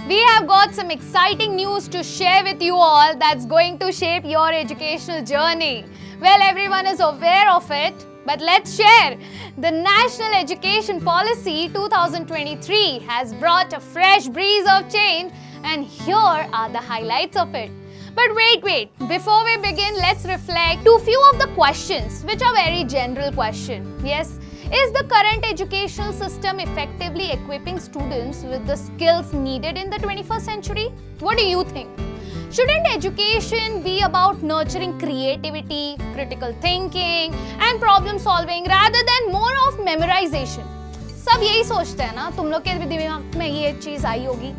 We have got some exciting news to share with you all that's going to shape your educational journey. Well, everyone is aware of it, but let's share. The National Education Policy 2023 has brought a fresh breeze of change, and here are the highlights of it. But wait, before we begin, let's reflect to few of the questions which are very general questions. Yes, is the current educational system effectively equipping students with the skills needed in the 21st century? What do you think? Shouldn't education be about nurturing creativity, critical thinking and problem solving rather than more of memorization? सब यही सोचते हैं ना, तुम लोग के दिमाग में ये चीज आई होगी.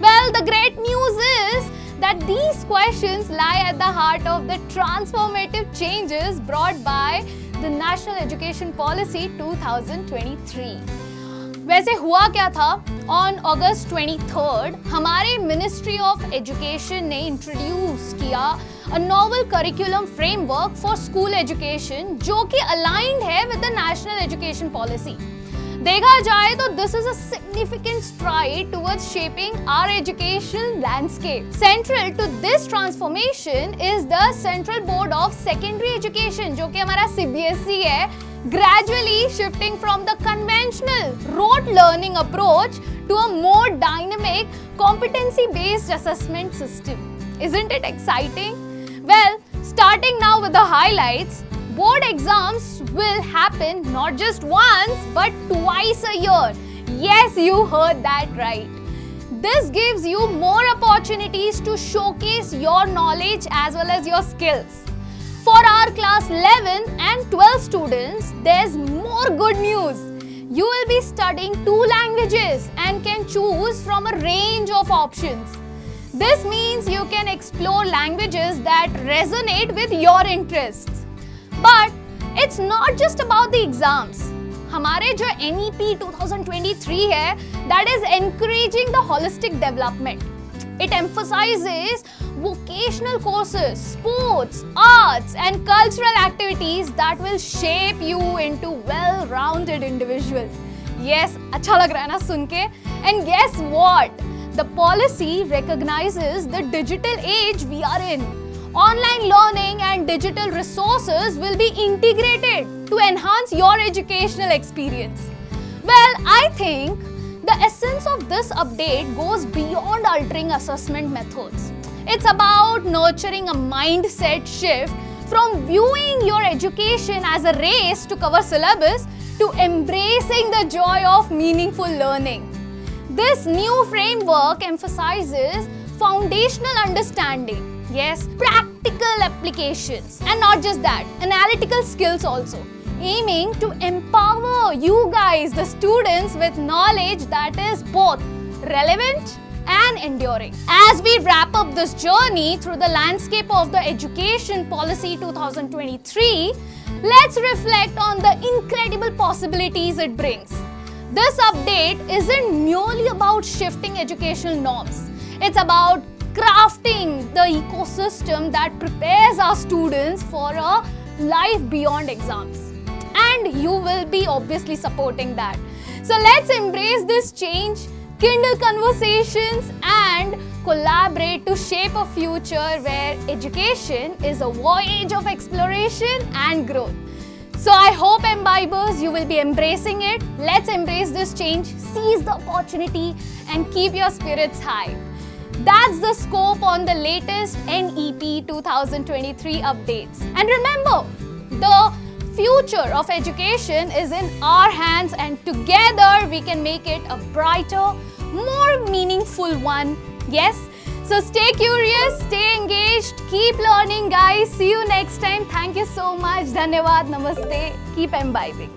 Well, the great news is that these questions lie at the heart of the transformative changes brought by the National Education Policy 2023. वैसे हुआ क्या था? On August 23rd, हमारे Ministry of Education ने introduce किया a novel curriculum framework for school education जो कि aligned है with the National Education Policy. देखा जाए तो this is a significant stride towards shaping our educational landscape. Central to this transformation is the Central Board of Secondary Education, जो कि हमारा cbse है, gradually shifting from the conventional rote learning approach to a more dynamic competency-based assessment system. Isn't it exciting? Well, starting now with the highlights. Board exams will happen not just once but twice a year. Yes, you heard that right. This gives you more opportunities to showcase your knowledge as well as your skills. For our class 11 and 12 students, there's more good news. You will be studying 2 languages and can choose from a range of options. This means you can explore languages that resonate with your interests. But it's not just about the exams. हमारे जो NEP 2023 है, that is encouraging the holistic development. It emphasizes vocational courses, sports, arts and cultural activities that will shape you into well-rounded individual. Yes, अच्छा लग रहा है ना सुन के? And guess what? The policy recognizes the digital age we are in. Online learning and digital resources will be integrated to enhance your educational experience. Well, I think the essence of this update goes beyond altering assessment methods. It's about nurturing a mindset shift from viewing your education as a race to cover syllabus to embracing the joy of meaningful learning. This new framework emphasizes foundational understanding. Yes, practical applications, and not just that, analytical skills also, aiming to empower you guys, the students, with knowledge that is both relevant and enduring. As we wrap up this journey through the landscape of the Education Policy 2023, let's reflect on the incredible possibilities it brings. This update isn't merely about shifting educational norms. It's about crafting the ecosystem that prepares our students for a life beyond exams. And you will be obviously supporting that. So let's embrace this change, kindle conversations and collaborate to shape a future where education is a voyage of exploration and growth. So I hope, Imbibers, you will be embracing it. Let's embrace this change, seize the opportunity and keep your spirits high. That's the scope on the latest NEP 2023 updates. And remember, the future of education is in our hands and together we can make it a brighter, more meaningful one. Yes? So stay curious, stay engaged, keep learning guys. See you next time. Thank you so much. Dhanyawad, namaste. Keep imbibing.